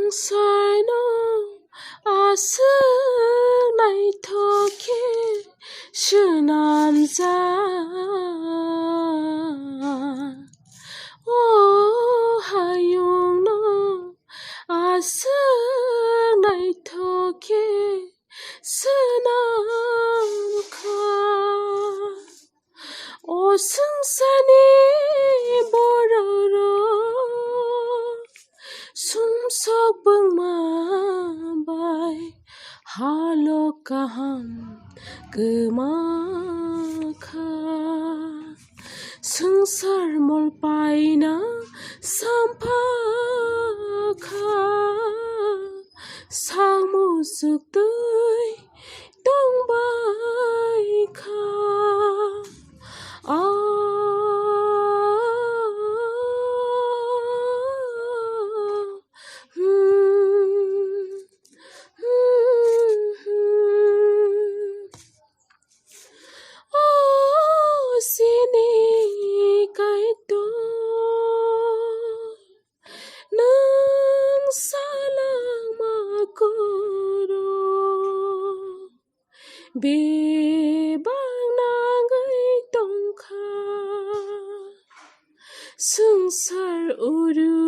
संसारनो आसों नायथ'के सुनामजा हायुंनो आसों नायथ'के सुनामखा संसारनि बर'रो सुमसक बोंमाबाय हालक गाहाम गोमाखा संसार मलपायना सामफाखा सामुजुक दै दंबायखा Chini Kaitorno salang makuro bebang nangai tongkha sengsar uru